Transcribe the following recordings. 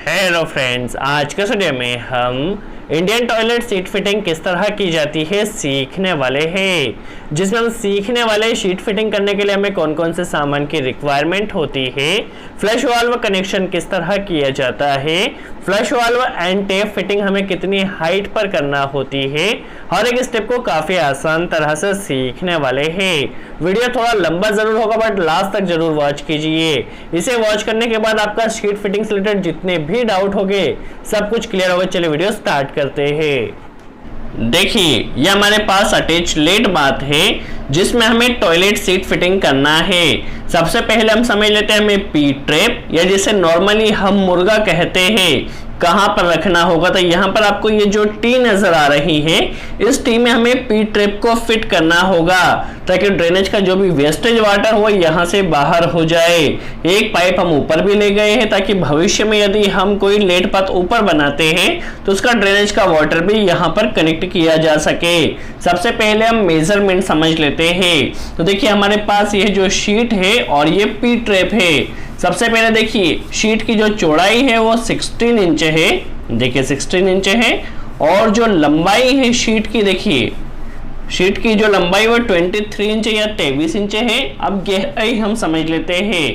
Hello friends, आज के video में हम इंडियन टॉयलेट सीट फिटिंग किस तरह की जाती है सीखने वाले हैं, जिसमें हम सीखने वाले सीट फिटिंग करने के लिए हमें कौन कौन से सामान की रिक्वायरमेंट होती है, फ्लश वाल्व कनेक्शन किस तरह किया जाता है, flush valve and tape fitting हमें कितनी हाइट पर करना होती है। हर एक स्टेप को काफ़ी आसान तरह से सीखने वाले हैं। वीडियो थोड़ा लंबा ज़रूर होगा बट लास्ट तक जरूर वॉच कीजिए। इसे वॉच करने के बाद आपका सीट फिटिंग से रिलेटेड जितने भी डाउट होंगे सब कुछ क्लियर होगा। चलिए वीडियो स्टार्ट करते हैं। देखिए, ये हमारे पास अटैच लेट बात है जिसमें हमें टॉयलेट सीट फिटिंग करना है। सबसे पहले हम समझ लेते हैं हमें पी ट्रैप या जिसे नॉर्मली हम मुर्गा कहते हैं कहां पर रखना होगा। तो यहाँ पर आपको ये जो टी नजर आ रही है, इस टी में हमें पी ट्रैप को फिट करना होगा ताकि ड्रेनेज का जो भी वेस्टेज वाटर हो यहाँ से बाहर हो जाए। एक पाइप हम ऊपर भी ले गए हैं ताकि भविष्य में यदि हम कोई लेट पाथ ऊपर बनाते हैं तो उसका ड्रेनेज का वाटर भी यहाँ पर कनेक्ट किया जा सके। सबसे पहले हम मेजरमेंट समझ लेते हैं। तो देखिए, हमारे पास ये जो शीट है और ये पी ट्रैप है। सबसे पहले देखिए, शीट की जो चौड़ाई है वो 16 इंच है। देखिए 16 इंच है और जो लंबाई है शीट की, देखिए शीट की जो लंबाई वो 23 इंच या 23 इंच है। अब गहराई हम समझ लेते हैं।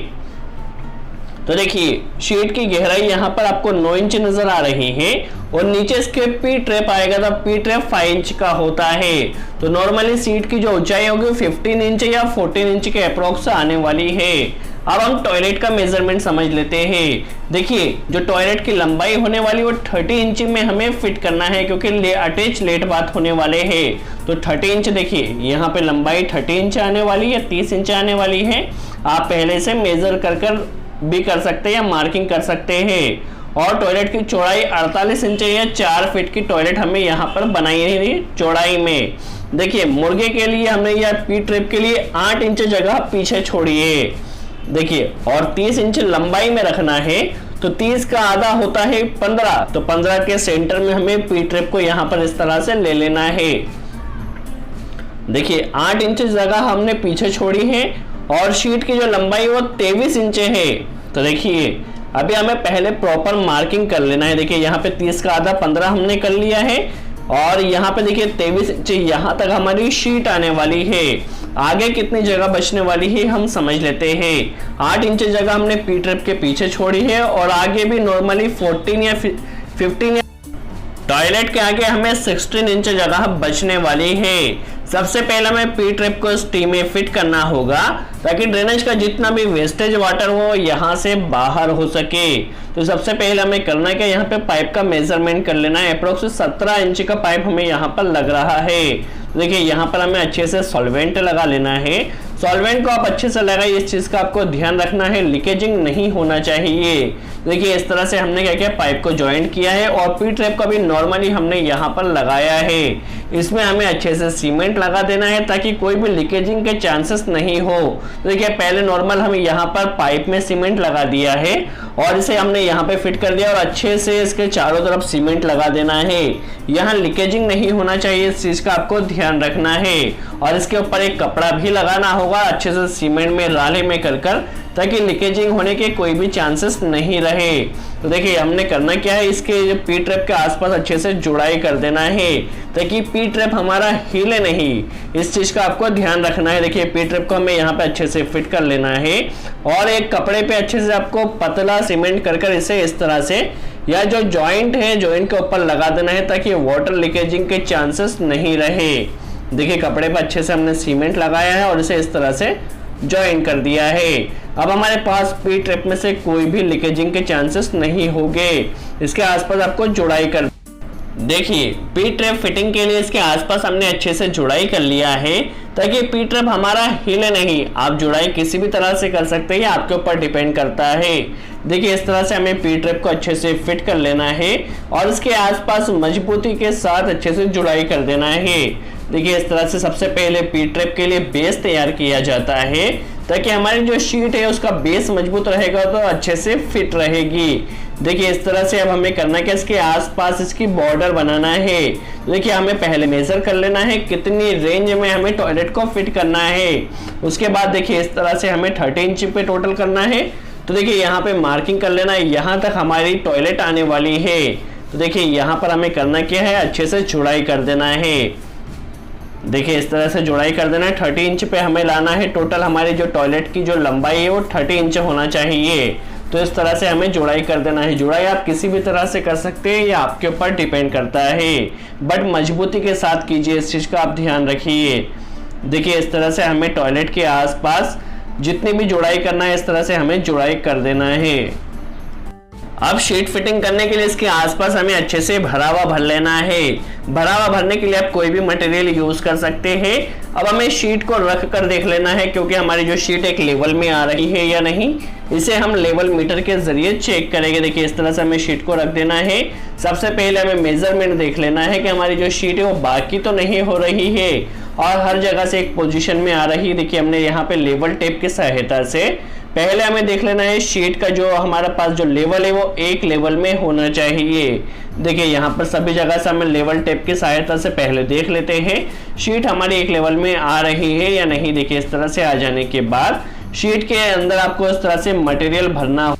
तो देखिए, शीट की गहराई यहाँ पर आपको 9 इंच नजर आ रही है और नीचे इसके पी ट्रैप आएगा तो पी ट्रैप 5 इंच का होता है। तो नॉर्मली सीट की जो ऊंचाई होगी 15 इंच या 14 इंच के अप्रोक्स आने वाली है। अब हम टॉयलेट का मेजरमेंट समझ लेते हैं। देखिए, जो टॉयलेट की लंबाई होने वाली वो 30 इंच में हमें फिट करना है क्योंकि अटैच लेट बाथ होने वाले हैं। तो 30 इंच, देखिए यहाँ पे लंबाई 30 इंच आने वाली है, 30 इंच आने वाली है। आप पहले से मेजर कर भी कर सकते हैं या मार्किंग कर सकते हैं। और टॉयलेट की चौड़ाई 48 इंच या 4 फीट की टॉयलेट हमें यहाँ पर बनाई है चौड़ाई में। देखिए, मुर्गे के लिए हमने या पी ट्रैप के लिए 8 इंच जगह पीछे छोड़ी है। देखिए, और 30 इंच लंबाई में रखना है तो 30 का आधा होता है 15। तो 15 के सेंटर में हमें पी ट्रैप को यहाँ पर इस तरह से ले लेना है। देखिए, 8 इंच जगह हमने पीछे छोड़ी है और शीट की जो लंबाई वो 23 इंच है। तो देखिए, अभी हमें पहले प्रॉपर मार्किंग कर लेना है। देखिए, यहाँ पे 30 का आधा 15 हमने कर लिया है और यहाँ पे देखिए 23 इंच यहाँ तक हमारी शीट आने वाली है। आगे कितनी जगह बचने वाली है हम समझ लेते हैं। 8 इंच जगह हमने पी ट्रैप के पीछे छोड़ी है और आगे भी नॉर्मली 14 या 15 टॉयलेट के आगे हमें 16 इंच जगह बचने वाली है। सबसे पहले हमें पी ट्रैप को इस टी में फिट करना होगा ताकि ड्रेनेज का जितना भी वेस्टेज वाटर हो यहाँ से बाहर हो सके। तो सबसे पहले हमें करना है कि यहाँ पे पाइप का मेजरमेंट कर लेना है। अप्रोक्स 17 इंच का पाइप हमें यहाँ पर लग रहा है। देखिए, यहाँ पर हमें अच्छे से सॉल्वेंट लगा लेना है। सॉल्वेंट को आप अच्छे से लगाइए, इस चीज का आपको ध्यान रखना है, लीकेजिंग नहीं होना चाहिए। देखिए, इस तरह से हमने क्या किया, पाइप को ज्वाइंट किया है और पी ट्रैप का भी नॉर्मली हमने यहाँ पर लगाया है। इसमें हमें अच्छे से सीमेंट लगा देना है ताकि कोई भी लीकेजिंग के चांसेस नहीं हो। देखिए, पहले नॉर्मल हमें यहाँ पर पाइप में सीमेंट लगा दिया है और इसे हमने यहाँ पे फिट कर दिया और अच्छे से इसके चारों तरफ सीमेंट लगा देना है। यहाँ लीकेजिंग नहीं होना चाहिए, इस चीज का आपको ध्यान रखना है। और इसके ऊपर एक कपड़ा भी लगाना होगा अच्छे से सीमेंट में राले में कर ताकि लीकेजिंग होने के कोई भी चांसेस नहीं रहे। तो देखिए, हमने करना क्या है, इसके पी ट्रैप के आसपास अच्छे से जुड़ाई कर देना है ताकि पी ट्रैप हमारा हिले नहीं। इस चीज का आपको ध्यान रखना है। देखिए, पी ट्रैप को हमें यहाँ पे अच्छे से फिट कर लेना है और एक कपड़े पे अच्छे से आपको पतला सीमेंट कर इसे इस तरह से या जो जॉइंट है जॉइंट के ऊपर लगा देना है ताकि वाटर लीकेजिंग के चांसेस नहीं रहे। देखिए, कपड़े पे अच्छे से हमने सीमेंट लगाया है और इसे इस तरह से ज्वाइन कर दिया है। अब हमारे पास पी ट्रैप में से कोई भी लीकेजिंग के चांसेस नहीं होंगे। इसके आसपास आपको जुड़ाई कर, देखिए पी ट्रैप फिटिंग के लिए इसके आसपास हमने अच्छे से जुड़ाई कर लिया है ताकि पी ट्रैप हमारा हिले नहीं। आप जुड़ाई किसी भी तरह से कर सकते हैं, आपके ऊपर डिपेंड करता है। देखिए, इस तरह से हमें पी ट्रैप को अच्छे से फिट कर लेना है और इसके आसपास मजबूती के साथ अच्छे से जुड़ाई कर देना है। देखिए, इस तरह से सबसे पहले पी ट्रैप के लिए बेस तैयार किया जाता है ताकि हमारी जो शीट है उसका बेस मजबूत रहेगा तो अच्छे से फिट रहेगी। देखिए, इस तरह से अब हमें करना क्या, इसके आसपास इसकी बॉर्डर बनाना है। देखिए, हमें पहले मेजर कर लेना है कितनी रेंज में हमें टॉयलेट को फिट करना है। उसके बाद देखिए, इस तरह से हमें 30 इंच पे टोटल करना है। तो देखिए यहाँ पे मार्किंग कर लेना है, यहाँ तक हमारी टॉयलेट आने वाली है। तो देखिए यहाँ पर हमें करना क्या है, अच्छे से जुड़ाई कर देना है। देखिए इस तरह से जुड़ाई कर देना है। 30 इंच पे हमें लाना है। टोटल हमारी जो टॉयलेट की जो लंबाई है वो 30 इंच होना चाहिए। तो इस तरह से हमें जुड़ाई कर देना है। जुड़ाई आप किसी भी तरह से कर सकते हैं, या आपके ऊपर डिपेंड करता है, बट मजबूती के साथ कीजिए, इस चीज़ का आप ध्यान रखिए। देखिए इस तरह से हमें टॉयलेट के आसपास जितनी भी जुड़ाई करना है, इस तरह से हमें जुड़ाई कर देना है। अब शीट फिटिंग करने के लिए इसके आसपास हमें अच्छे से भरावा भर लेना है। भरावा भरने के लिए आप कोई भी मटेरियल यूज कर सकते हैं। अब हमें शीट को रख कर देख लेना है, क्योंकि हमारी जो शीट एक लेवल में आ रही है या नहीं, इसे हम लेवल मीटर के जरिए चेक करेंगे। देखिए इस तरह से हमें शीट को रख देना है। सबसे पहले हमें मेजरमेंट देख लेना है कि हमारी जो शीट है वो बाकी तो नहीं हो रही है और हर जगह से एक पोजीशन में आ रही है। देखिए हमने यहाँ पे लेवल टेप की सहायता से पहले हमें देख लेना है शीट का जो हमारा पास जो लेवल है वो एक लेवल में होना चाहिए। देखिए यहाँ पर सभी जगह से हमें लेवल टेप की सहायता से पहले देख लेते हैं शीट हमारी एक लेवल में आ रही है या नहीं। देखिए इस तरह से आ जाने के बाद शीट के अंदर आपको इस तरह से मटेरियल भरना।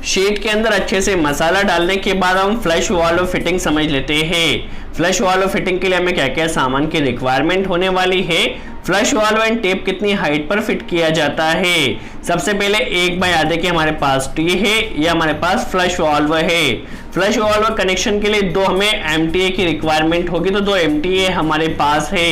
शीट के अंदर अच्छे से मसाला डालने के बाद हम फ्लश वाल्व फिटिंग समझ लेते हैं। फ्लश वाल्व फिटिंग के लिए हमें क्या क्या सामान की रिक्वायरमेंट होने वाली है। फ्लश वाल्व एंड टेप कितनी हाइट पर फिट किया जाता है। सबसे पहले एक बार याद है कि हमारे पास टी है या हमारे पास फ्लश वाल्व है। फ्लश वाल्व कनेक्शन के लिए दो हमें एमटीए की रिक्वायरमेंट होगी, तो दो एमटीए हमारे पास है।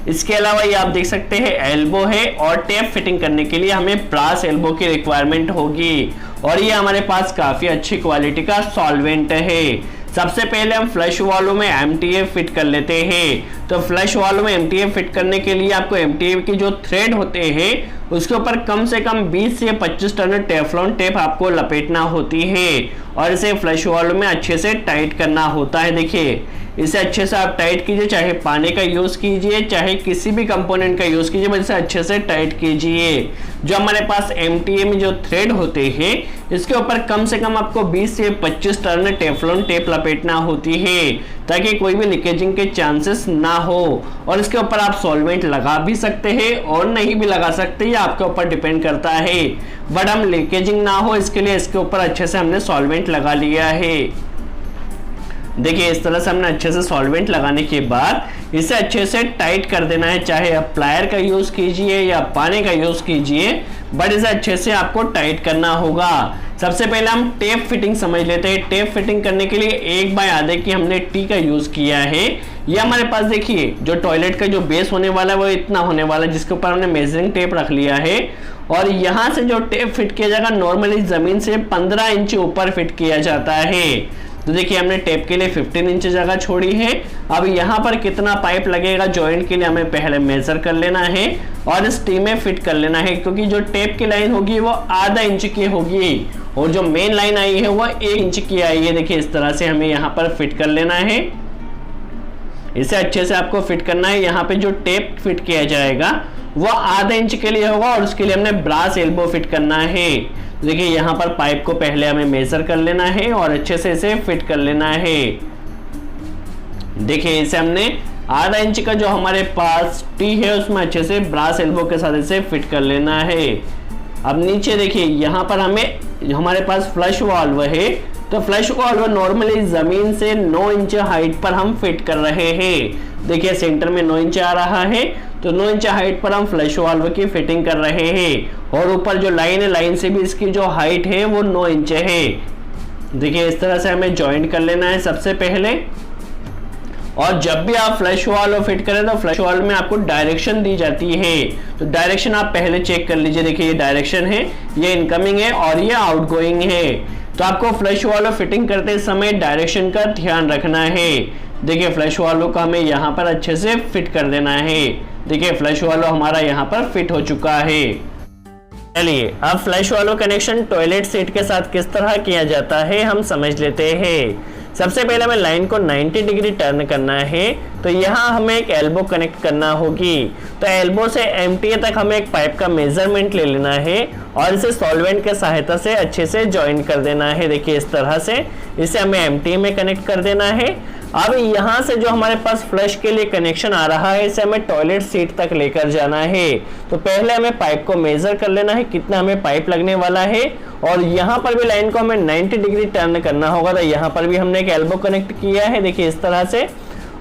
इसके अलावा ये आप देख सकते हैं एल्बो है, और टेप फिटिंग करने के लिए हमें ब्रास एल्बो की रिक्वायरमेंट होगी, और ये हमारे पास काफी अच्छी क्वालिटी का सॉल्वेंट है। सबसे पहले हम फ्लश वाल्व में एमटीए फिट कर लेते हैं। तो फ्लश वाल्व में एमटीए फिट करने के लिए आपको एमटीए की जो थ्रेड होते हैं उसके ऊपर कम से कम 20 से 25 टन टेफ्लॉन टेप आपको लपेटना होती है, और इसे फ्लश वाल्व में अच्छे से टाइट करना होता है। देखिए इसे अच्छे से आप टाइट कीजिए, चाहे पानी का यूज कीजिए चाहे किसी भी कंपोनेंट का यूज कीजिए, बस इसे अच्छे से टाइट कीजिए। जो हमारे पास एमटीए में जो थ्रेड होते हैं इसके ऊपर कम से कम आपको 20 से 25 टन टेफ्लॉन टेप लपेटना होती है, ताकि कोई भी लीकेजिंग के चांसेस ना हो। और इसके ऊपर आप सॉल्वेंट लगा भी सकते हैं और नहीं भी लगा सकते, ये आपके ऊपर डिपेंड करता है, बट हम लीकेजिंग ना हो इसके लिए इसके ऊपर अच्छे से हमने सॉल्वेंट लगा लिया है। देखिए इस तरह से हमने अच्छे से सॉल्वेंट लगाने के बाद इसे अच्छे से टाइट कर देना है। चाहे आप प्लायर का यूज कीजिए या पानी का यूज कीजिए, बट इसे अच्छे से आपको टाइट करना होगा। सबसे पहले हम टेप फिटिंग समझ लेते हैं। टेप फिटिंग करने के लिए एक बार याद है कि हमने टी का यूज किया है। ये हमारे पास देखिए जो टॉयलेट का जो बेस होने वाला है वो इतना होने वाला है, जिसके ऊपर हमने मेजरिंग टेप रख लिया है, और यहाँ से जो टेप फिट किया जाएगा नॉर्मली जमीन से 15 इंच ऊपर फिट किया जाता है। तो देखिए हमने टेप के लिए 15 इंच जगह छोड़ी है। अब यहाँ पर कितना पाइप लगेगा जॉइंट के लिए हमें पहले मेजर कर लेना है और इस टी में फिट कर लेना है, क्योंकि जो टेप की लाइन होगी वो आधा इंच की होगी और जो मेन लाइन आई है वो 1 इंच की आई है। देखिए इस तरह से हमें यहाँ पर फिट कर लेना है। इसे अच्छे से आपको फिट करना है। यहाँ पे जो टेप फिट किया जाएगा वो आधा इंच के लिए होगा, और उसके लिए हमने ब्रास एल्बो फिट करना है। देखिए यहाँ पर पाइप को पहले हमें मेजर कर लेना है और अच्छे से इसे फिट कर लेना है। देखिए इसे हमने आधा इंच का जो हमारे पास टी है उसमें अच्छे से ब्रास एल्बो के साथ इसे फिट कर लेना है। अब नीचे देखिए यहाँ पर हमें हमारे पास फ्लश वाल्व है, तो फ्लश वाल्व नॉर्मली जमीन से 9 इंच हाइट पर हम फिट कर रहे हैं। देखिए सेंटर में 9 इंच आ रहा है, तो 9 इंच हाइट पर हम फ्लश वाल्व की फिटिंग कर रहे हैं, और ऊपर जो लाइन है लाइन से भी इसकी जो हाइट है वो 9 इंच है। देखिए इस तरह से हमें ज्वाइंट कर लेना है सबसे पहले। और जब भी आप फ्लश वाल्व फिट करें तो फ्लश वाल्व में आपको डायरेक्शन दी जाती है, तो डायरेक्शन आप पहले चेक कर लीजिए। देखिए ये डायरेक्शन है, ये इनकमिंग है और ये आउटगोइंग है। तो आपको फ्लश वाल्व फिटिंग करते समय डायरेक्शन का ध्यान रखना है। देखिए फ्लश वाल्व को हमें यहाँ पर अच्छे से फिट कर देना है। देखिए फ्लश वाल्व हमारा यहाँ पर फिट हो चुका है। चलिए अब flush valve connection toilet seat के साथ किस तरह किया जाता है हम समझ लेते हैं। सबसे पहले हमें लाइन को 90 डिग्री टर्न करना है, तो यहाँ हमें एक एल्बो कनेक्ट करना होगी। तो एल्बो से एमटीए तक हमें एक पाइप का मेजरमेंट ले लेना है और इसे सॉल्वेंट के सहायता से अच्छे से ज्वाइन कर देना है। देखिए इस तरह से इसे हमें एमटीए में कनेक्ट कर देना है। अब यहाँ से जो हमारे पास फ्लश के लिए कनेक्शन आ रहा है इसे हमें टॉयलेट सीट तक लेकर जाना है। तो पहले हमें पाइप को मेजर कर लेना है कितना हमें पाइप लगने वाला है, और यहाँ पर भी लाइन को हमें 90 डिग्री टर्न करना होगा। तो यहाँ पर भी हमने एक एल्बो कनेक्ट किया है, देखिए इस तरह से,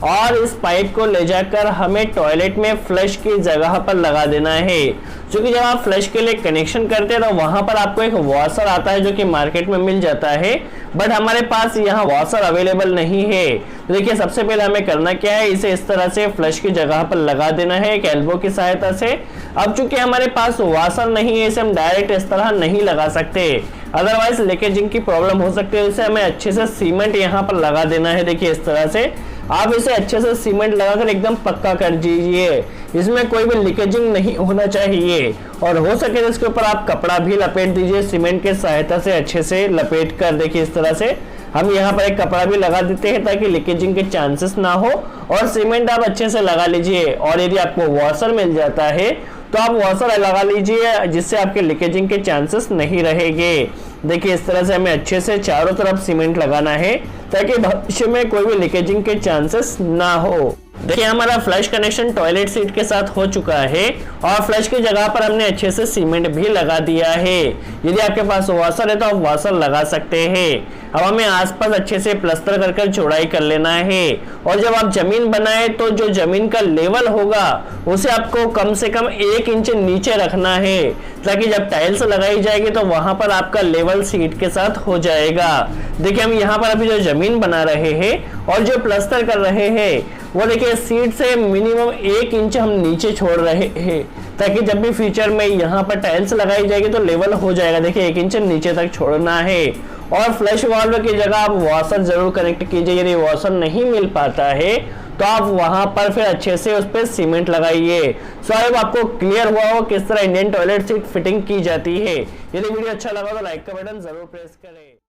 और इस पाइप को ले जाकर हमें टॉयलेट में फ्लश की जगह पर लगा देना है। क्योंकि जब आप फ्लश के लिए कनेक्शन करते हैं तो वहां पर आपको एक वॉशर आता है जो कि मार्केट में मिल जाता है, बट हमारे पास यहाँ वॉशर अवेलेबल नहीं है। तो देखिए सबसे पहले हमें करना क्या है, इसे इस तरह से फ्लश की जगह पर लगा देना है एक एल्बो की सहायता से। अब चूंकि हमारे पास वॉशर नहीं है इसे हम डायरेक्ट इस तरह नहीं लगा सकते, अदरवाइज लीकेजिंग की प्रॉब्लम हो सकती है। इसे हमें अच्छे से सीमेंट यहाँ पर लगा देना है, देखिए इस तरह से आप इसे अच्छे से सीमेंट लगाकर एकदम पक्का कर दीजिए, इसमें कोई भी लीकेजिंग नहीं होना चाहिए। और हो सके तो इसके ऊपर आप कपड़ा भी लपेट दीजिए सीमेंट के सहायता से, अच्छे से लपेट कर। देखिए इस तरह से हम यहाँ पर एक कपड़ा भी लगा देते हैं ताकि लीकेजिंग के चांसेस ना हो, और सीमेंट आप अच्छे से लगा लीजिए। और यदि आपको वॉशर मिल जाता है तो आप वॉशर लगा लीजिए जिससे आपके लीकेजिंग के चांसेस नहीं रहेंगे। देखिए इस तरह से हमें अच्छे से चारों तरफ सीमेंट लगाना है ताकि भविष्य में कोई भी लीकेजिंग के चांसेस ना हो। देखिए हमारा फ्लश कनेक्शन टॉयलेट सीट के साथ हो चुका है, और फ्लश की जगह पर हमने अच्छे से सीमेंट भी लगा दिया है। यदि आपके पास वॉशर है तो आप वॉशर लगा सकते हैं। अब हमें आसपास अच्छे से प्लास्टर कर चौड़ाई कर लेना है, और जब आप जमीन बनाए तो जो जमीन का लेवल होगा उसे आपको कम से कम 1 इंच नीचे रखना है, ताकि जब टाइल्स लगाई जाएगी तो वहां पर आपका लेवल सीट के साथ हो जाएगा। देखिए हम यहाँ पर अभी जो जमीन बना रहे हैं और जो प्लास्टर कर रहे हैं वो देखिए सीट से मिनिमम 1 इंच हम नीचे छोड़ रहे हैं, ताकि जब भी फ्यूचर में यहाँ पर टाइल्स लगाई जाएगी तो लेवल हो जाएगा। देखिए 1 इंच नीचे तक छोड़ना है। और फ्लश वाल्व की जगह आप वॉशर जरूर कनेक्ट कीजिए, यदि वॉशर नहीं मिल पाता है तो आप वहां पर फिर अच्छे से उस पर सीमेंट लगाइए। सो आई होप आपको क्लियर हुआ हो किस तरह इंडियन टॉयलेट सीट फिटिंग की जाती है। यदि वीडियो अच्छा लगा तो लाइक का बटन जरूर प्रेस करें।